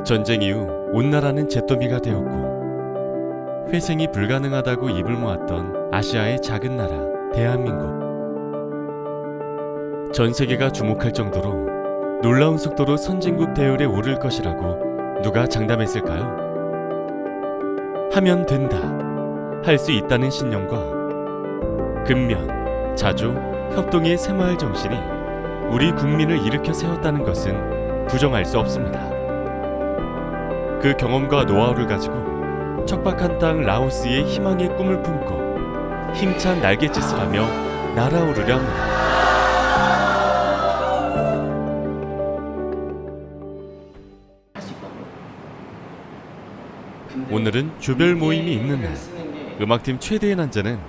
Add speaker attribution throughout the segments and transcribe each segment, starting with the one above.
Speaker 1: 전쟁 이후 온 나라는 잿더미가 되었고 회생이 불가능하다고 입을 모았던 아시아의 작은 나라 대한민국. 전 세계가 주목할 정도로 놀라운 속도로 선진국 대열에 오를 것이라고 누가 장담했을까요? 하면 된다, 할 수 있다는 신념과 근면, 자조, 협동의 새마을 정신이 우리 국민을 일으켜 세웠다는 것은 부정할 수 없습니다. 그 경험과 노하우를 가지고 척박한 땅 라오스의 희망의 꿈을 품고 힘찬 날갯짓을 하며 날아오르려 합니다. 오늘은 조별 모임이 있는 날. 음악팀 최대의 난제는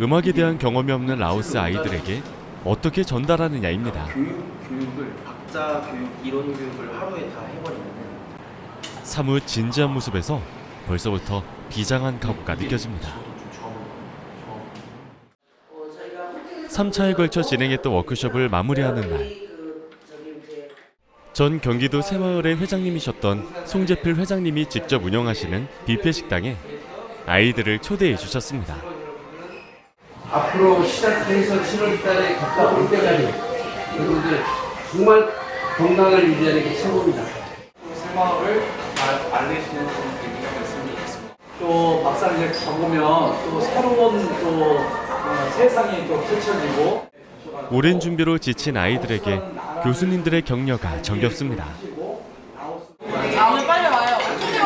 Speaker 1: 음악에 대한 경험이 없는 라오스 아이들에게 어떻게 전달하느냐입니다.
Speaker 2: 교육을 박자 교육, 이론 교육을 하루에 다 해버리면
Speaker 1: 사뭇 진지한 모습에서 벌써부터 비장한 각오가 느껴집니다. 3차에 걸쳐 진행했던 워크숍을 마무리하는 날, 전 경기도 새마을의 회장님이셨던 송재필 회장님이 직접 운영하시는 뷔페 식당에 아이들을 초대해 주셨습니다.
Speaker 3: 앞으로 시작해서 7월달에 갔다 올 때까지 여러분들 정말 건강을 유지하는 게 최고입니다.
Speaker 4: 새마을을 잘 알리시는 분들이 말씀이 있습니다. 또 막상 이제 가보면 또 새로운 또 세상이 또 펼쳐지고
Speaker 1: 오랜 준비로 지친 아이들에게 교수님들의 격려가 정겹습니다.
Speaker 5: 오늘 빨리 와요.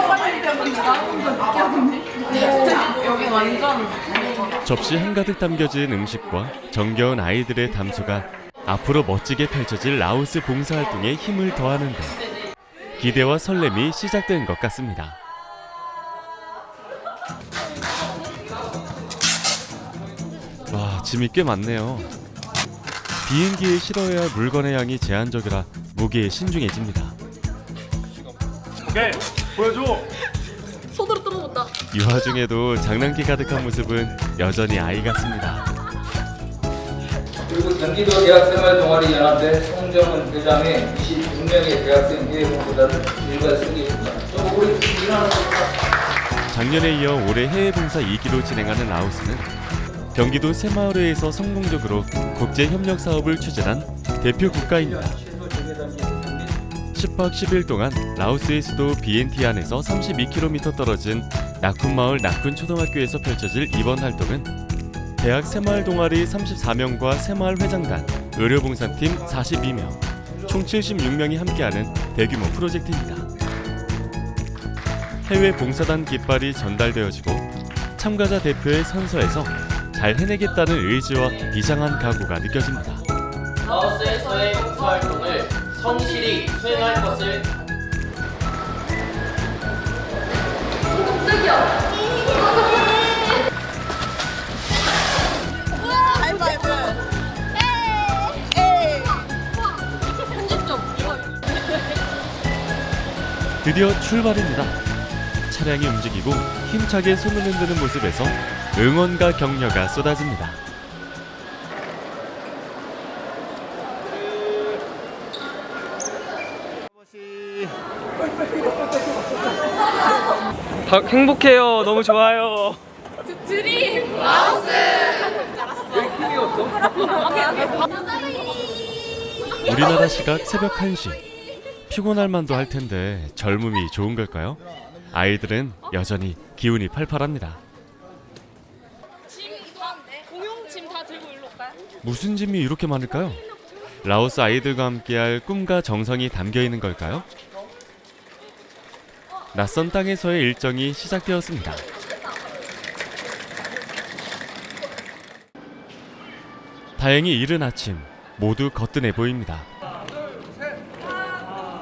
Speaker 5: 빨리 되면 나한번 늦게 하던데. 여기 완전
Speaker 1: 접시 한가득 담겨진 음식과 정겨운 아이들의 담소가 앞으로 멋지게 펼쳐질 라오스 봉사활동에 힘을 더하는데 기대와 설렘이 시작된 것 같습니다. 와, 짐이 꽤 많네요. 비행기에 실어야 할 물건의 양이 제한적이라 무게에 신중해집니다.
Speaker 4: 오케이, 보여줘!
Speaker 5: 손으로 뚫어본다.
Speaker 1: 이 와중에도 장난기 가득한 모습은 여전히 아이 같습니다.
Speaker 6: 그리고 경기도 대학생활 동아리 연합회 송정은 회장의 26명의 대학생 해외봉사자를 일괄 승리했습니다. 우리 일하는
Speaker 1: 작년에 이어 올해 해외봉사 2기로 진행하는 라오스는 경기도 새마을회에서 성공적으로 국제협력 사업을 추진한 대표 국가입니다. 10박 10일 동안 라오스의 수도 비엔티안에서 32km 떨어진 나쿤마을 나쿤초등학교에서 펼쳐질 이번 활동은 대학 새마을 동아리 34명과 새마을 회장단, 의료봉사팀 42명, 총 76명이 함께하는 대규모 프로젝트입니다. 해외 봉사단 깃발이 전달되어지고 참가자 대표의 선서에서 잘 해내겠다는 의지와 비장한 각오가 느껴집니다.
Speaker 2: 라오스에서의 봉사활동을 성실히 수행할 것을
Speaker 5: 가위바위보. 에이. 편집 좀.
Speaker 1: 드디어 출발입니다. 차량이 움직이고 힘차게 손을 흔드는 모습에서 응원과 격려가 쏟아집니다.
Speaker 7: 행복해요. 너무 좋아요.
Speaker 5: 드림 라오스.
Speaker 1: 우리나라 시각 새벽 1시. 피곤할 만도 할 텐데 젊음이 좋은 걸까요? 아이들은 여전히 기운이 팔팔합니다.
Speaker 5: 공용 짐 다 들고 일로 올까요?
Speaker 1: 무슨 짐이 이렇게 많을까요? 라오스 아이들과 함께할 꿈과 정성이 담겨 있는 걸까요? 낯선 땅에서의 일정이 시작되었습니다. 다행히 이른 아침 모두 거뜬해 보입니다.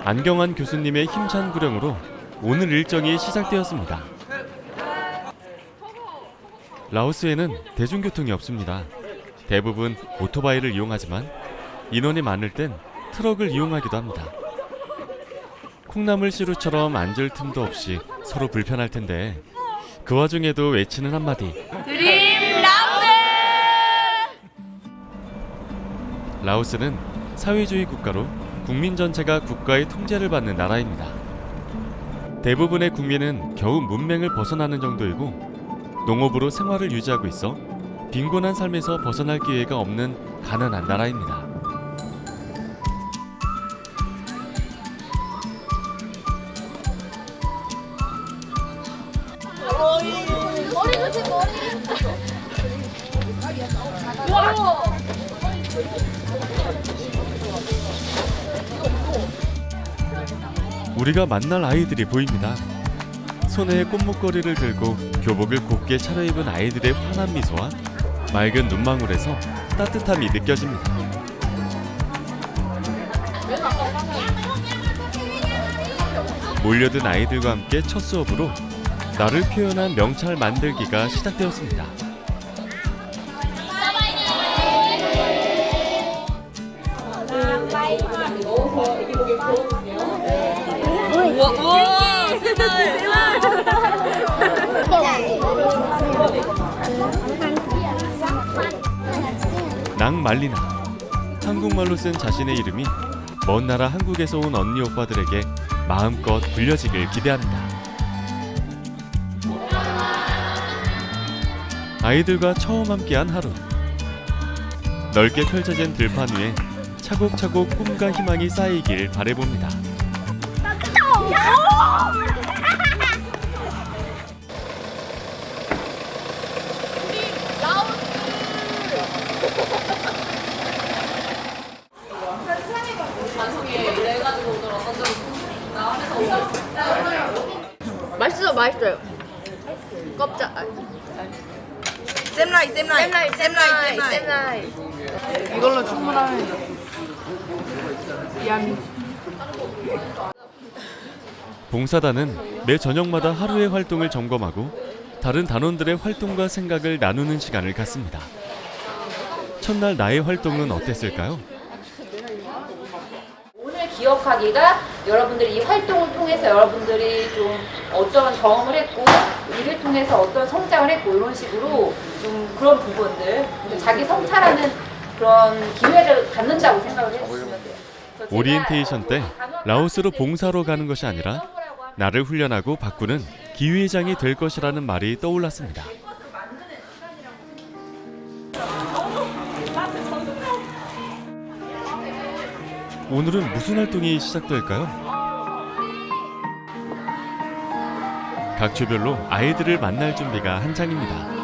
Speaker 1: 안경환 교수님의 힘찬 구령으로 오늘 일정이 시작되었습니다. 라오스에는 대중교통이 없습니다. 대부분 오토바이를 이용하지만 인원이 많을 땐 트럭을 이용하기도 합니다. 콩나물 시루처럼 앉을 틈도 없이 서로 불편할 텐데 그 와중에도 외치는 한마디.
Speaker 5: 드림 라오스.
Speaker 1: 라오스는 사회주의 국가로 국민 전체가 국가의 통제를 받는 나라입니다. 대부분의 국민은 겨우 문맹을 벗어나는 정도이고 농업으로 생활을 유지하고 있어 빈곤한 삶에서 벗어날 기회가 없는 가난한 나라입니다.
Speaker 5: 머리 조심 머리. 와.
Speaker 1: 우리가 만날 아이들이 보입니다. 손에 꽃목걸이를 들고 교복을 곱게 차려입은 아이들의 환한 미소와 맑은 눈망울에서 따뜻함이 느껴집니다. 몰려든 아이들과 함께 첫 수업으로 나를 표현한 명찰 만들기가 시작되었습니다.
Speaker 5: 우와 세발.
Speaker 1: 낭말리나, 한국말로 쓴 자신의 이름이 먼 나라 한국에서 온 언니 오빠들에게 마음껏 불려지길 기대합니다. 아이들과 처음 함께한 하루. 넓게 펼쳐진 들판 위에 차곡차곡 꿈과 희망이 쌓이길 바라봅니다.
Speaker 5: 맛있어요. 껍질.
Speaker 8: 쌤라이.
Speaker 5: 이걸로 충분하면. 얌.
Speaker 1: 봉사단은 매 저녁마다 하루의 활동을 점검하고 다른 단원들의 활동과 생각을 나누는 시간을 갖습니다. 첫날 나의 활동은 어땠을까요?
Speaker 9: 오늘 기억하기가 여러분들이 이 활동을 통해서 여러분들이 좀 어떤 경험을 했고 이를 통해서 어떤 성장을 했고 이런 식으로 좀 그런 부분들 자기 성찰하는 그런 기회를 갖는다고 생각을 해주시면 돼요.
Speaker 1: 오리엔테이션 때 라오스로 봉사로 가는 것이 아니라 나를 훈련하고 바꾸는 기회장이 될 것이라는 말이 떠올랐습니다. 오늘은 무슨 활동이 시작될까요? 각 조별로 아이들을 만날 준비가 한창입니다.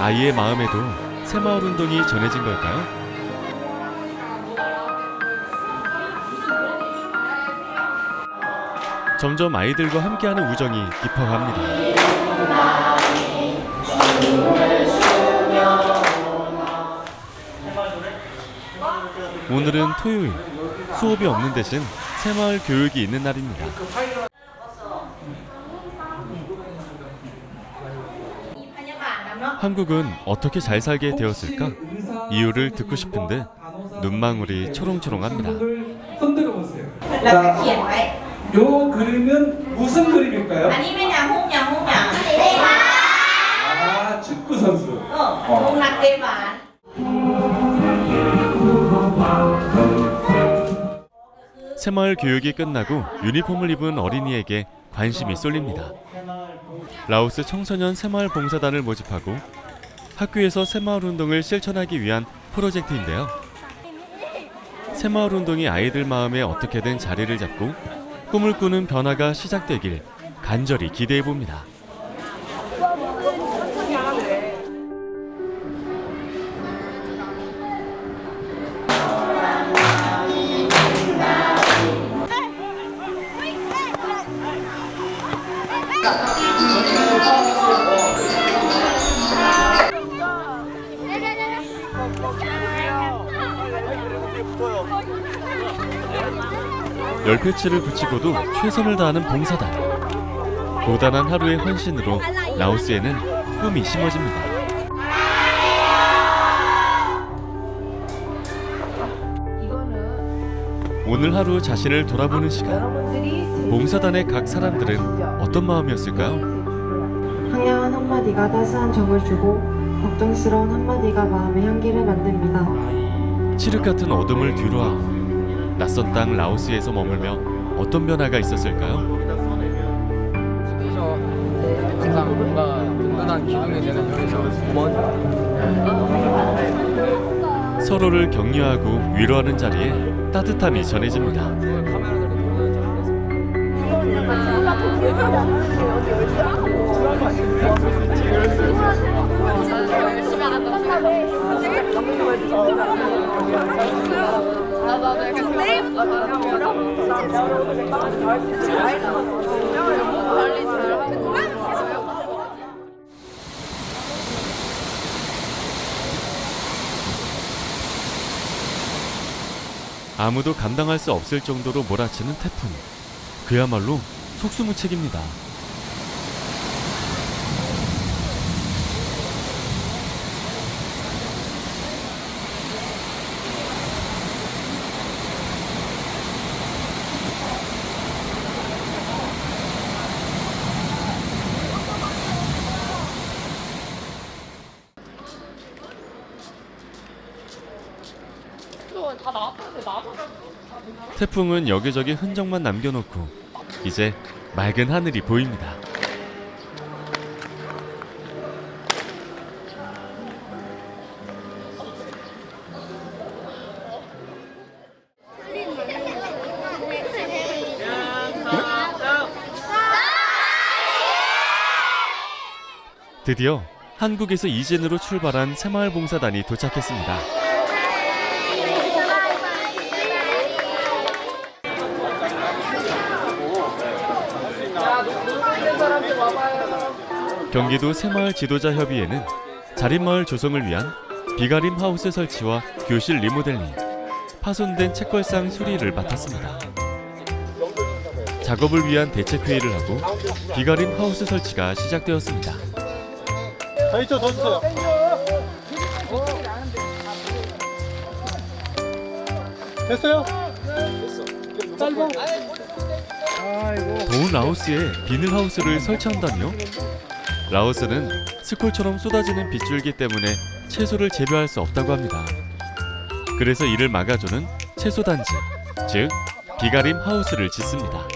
Speaker 1: 아이의 마음에도 새마을 운동이 전해진 걸까요? 점점 아이들과 함께하는 우정이 깊어갑니다. 오늘은 토요일, 수업이 없는 대신 새마을 교육이 있는 날입니다. 한국은 어떻게 잘 살게 되었을까? 이유를 듣고 싶은데 눈망울이 초롱초롱합니다.
Speaker 4: 흔들어 보세요.
Speaker 8: แล้วก็เขียนไว้
Speaker 4: 요 그림은 무슨 그림일까요?
Speaker 8: อันนี้เป็นยางหุ้มยางหุ้มยาง
Speaker 4: 아, 축구 선수.
Speaker 8: หุ้มนักเตะบาส
Speaker 1: 새마을 교육이 끝나고 유니폼을 입은 어린이에게 관심이 쏠립니다. 라오스 청소년 새마을 봉사단을 모집하고 학교에서 새마을 운동을 실천하기 위한 프로젝트인데요. 새마을 운동이 아이들 마음에 어떻게든 자리를 잡고 꿈을 꾸는 변화가 시작되길 간절히 기대해 봅니다. 열패치를 붙이고도 최선을 다하는 봉사단. 고단한 하루의 헌신으로 라오스에는 꿈이 심어집니다. 오늘 하루 자신을 돌아보는 시간. 봉사단의 각 사람들은 어떤 마음이었을까요?
Speaker 10: 상냥한 한마디가 따스한 정을 주고 걱정스러운 한마디가 마음의 향기를 만듭니다.
Speaker 1: 칠흑 같은 어둠을 뒤로하고 낯선 땅 라오스에서 머물며 어떤 변화가 있었을까요?
Speaker 7: 항상 뭔가 든든한 기둥이 되는 형이죠.
Speaker 1: 서로를 격려하고 위로하는 자리에 따뜻함이 전해집니다. 아무도 감당할 수 없을 정도로 몰아치는 태풍. 그야말로 속수무책입니다. 태풍은 여기저기 흔적만 남겨놓고 이제 맑은 하늘이 보입니다. 드디어 한국에서 이진으로 출발한 새마을봉사단이 도착했습니다. 경기도 새마을 지도자 협의회는 자립마을 조성을 위한 비가림 하우스 설치와 교실 리모델링, 파손된 책걸상 수리를 맡았습니다. 작업을 위한 대책회의를 하고 비가림 하우스 설치가 시작되었습니다.
Speaker 11: 이쪽 더 주세요. 됐어요? 짧아.
Speaker 1: 더운 라오스에 비닐하우스를 설치한다니요? 라오스는 스콜처럼 쏟아지는 빗줄기 때문에 채소를 재배할 수 없다고 합니다. 그래서 이를 막아주는 채소단지, 즉 비가림 하우스를 짓습니다.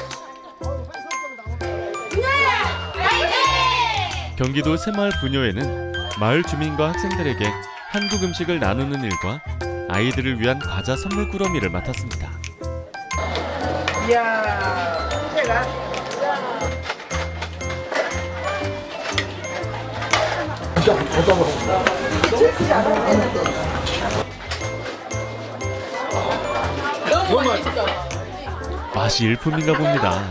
Speaker 1: 경기도 새마을 부녀회는 마을 주민과 학생들에게 한국 음식을 나누는 일과 아이들을 위한 과자 선물 꾸러미를 맡았습니다.
Speaker 8: 이야, 제가
Speaker 1: 맛이 일품인가 봅니다.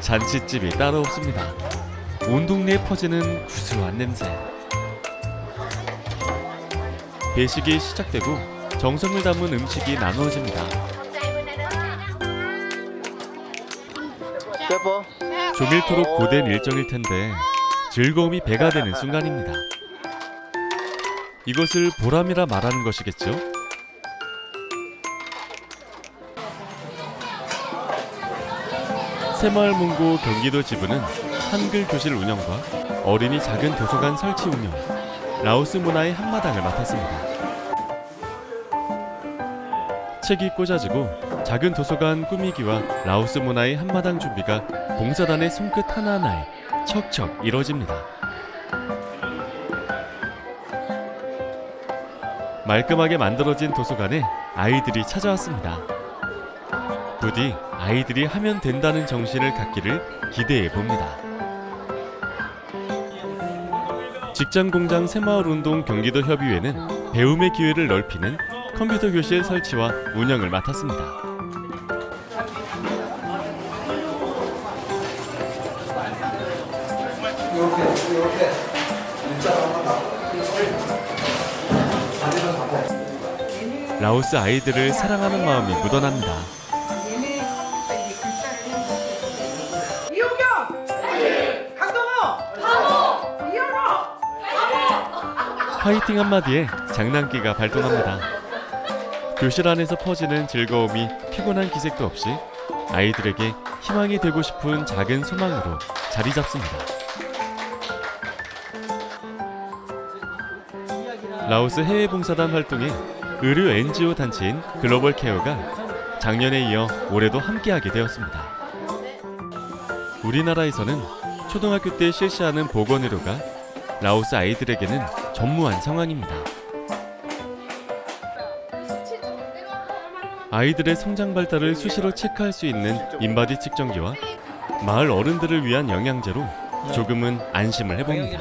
Speaker 1: 잔치집이 따로 없습니다. 온 동네에 퍼지는 구수한 냄새. 배식이 시작되고 정성을 담은 음식이 나누어집니다. 종일토록 고된 일정일 텐데 즐거움이 배가 되는 순간입니다. 이것을 보람이라 말하는 것이겠죠? 새마을문고 경기도 지부는 한글 교실 운영과 어린이 작은 도서관 설치 운영, 라오스 문화의 한마당을 맡았습니다. 책이 꽂아지고 작은 도서관 꾸미기와 라오스 문화의 한마당 준비가 봉사단의 손끝 하나하나에 척척 이뤄집니다. 말끔하게 만들어진 도서관에 아이들이 찾아왔습니다. 부디 아이들이 하면 된다는 정신을 갖기를 기대해 봅니다. 직장공장 새마을운동 경기도 협의회는 배움의 기회를 넓히는 컴퓨터 교실 설치와 운영을 맡았습니다. 라오스 아이들을 사랑하는 마음이 묻어납니다.
Speaker 8: 이호경! 강동호! 이현호!
Speaker 1: 화이팅 한마디에 장난기가 발동합니다. 교실 안에서 퍼지는 즐거움이 피곤한 기색도 없이 아이들에게 희망이 되고 싶은 작은 소망으로 자리 잡습니다. 라오스 해외봉사단 활동에 의료 NGO 단체인 글로벌 케어가 작년에 이어 올해도 함께하게 되었습니다. 우리나라에서는 초등학교 때 실시하는 보건의료가 라오스 아이들에게는 전무한 상황입니다. 아이들의 성장 발달을 수시로 체크할 수 있는 인바디 측정기와 마을 어른들을 위한 영양제로 조금은 안심을 해봅니다.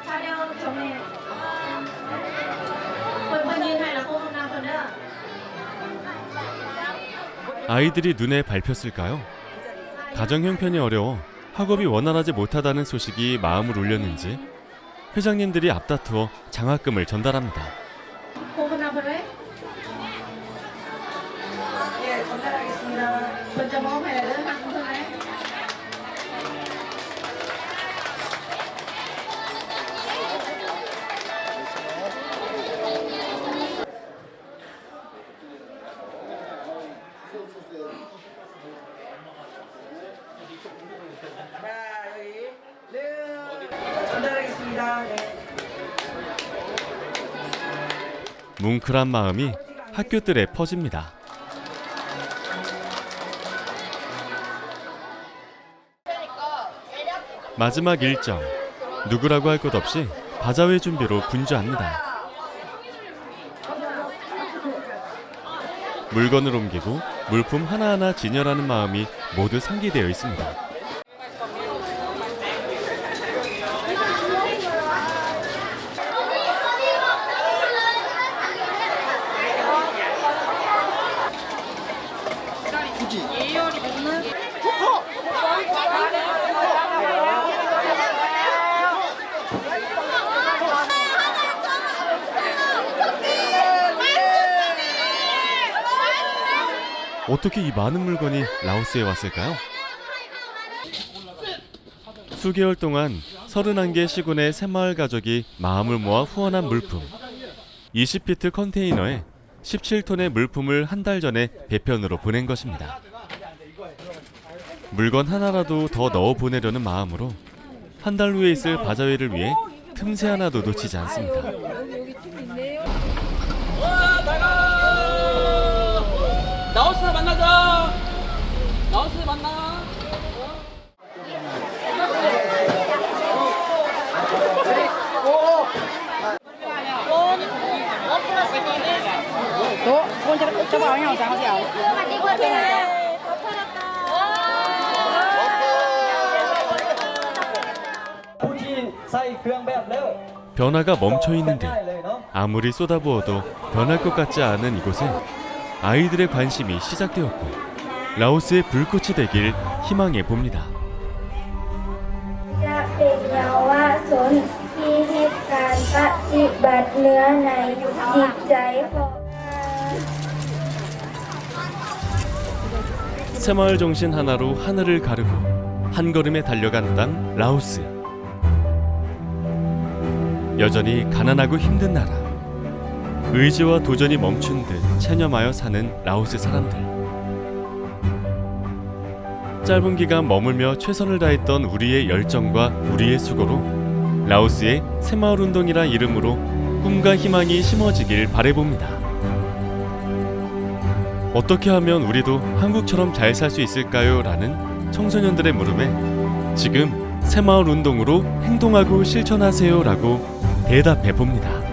Speaker 8: 촬영 전에 คนยืนให้แล้วโฆษณา คนเด้อ
Speaker 1: 아이들이 눈에 밟혔을까요? 가정 형편이 어려워 학업이 원활하지 못하다는 소식이 마음을 울렸는지 회장님들이 앞다투어 장학금을 전달합니다.
Speaker 8: โฆษณา คนเด้อ 예, 전달하겠습니다. 먼저 먹어야 되는 상품에 전달하겠습니다. 네.
Speaker 1: 뭉클한 마음이 학교들에 퍼집니다. 마지막 일정, 누구라고 할 것 없이 바자회 준비로 분주합니다. 물건을 옮기고 물품 하나하나 진열하는 마음이 모두 상기되어 있습니다. 어떻게 이 많은 물건이 라오스에 왔을까요? 수개월 동안 31개 시군의 새마을 가족이 마음을 모아 후원한 물품 20피트 컨테이너에 17톤의 물품을 한 달 전에 배편으로 보낸 것입니다. 물건 하나라도 더 넣어 보내려는 마음으로 한 달 후에 있을 바자회를 위해 틈새 하나도 놓치지 않습니다.
Speaker 3: 나우스 만나자. 나우스 만나.
Speaker 1: 변화가 멈춰 있는데 아무리 쏟아부어도 변할 것 같지 않은 이곳에 아이들의 관심이 시작되었고 라오스의 불꽃이 되길 희망해 봅니다. 새마을 정신 하나로 하늘을 가르고 한 걸음에 달려간 땅 라오스. 여전히 가난하고 힘든 나라. 의지와 도전이 멈춘 듯 체념하여 사는 라오스 사람들. 짧은 기간 머물며 최선을 다했던 우리의 열정과 우리의 수고로 라오스의 새마을 운동이란 이름으로 꿈과 희망이 심어지길 바라봅니다. 어떻게 하면 우리도 한국처럼 잘 살 수 있을까요? 라는 청소년들의 물음에 지금 새마을 운동으로 행동하고 실천하세요 라고 대답해 봅니다.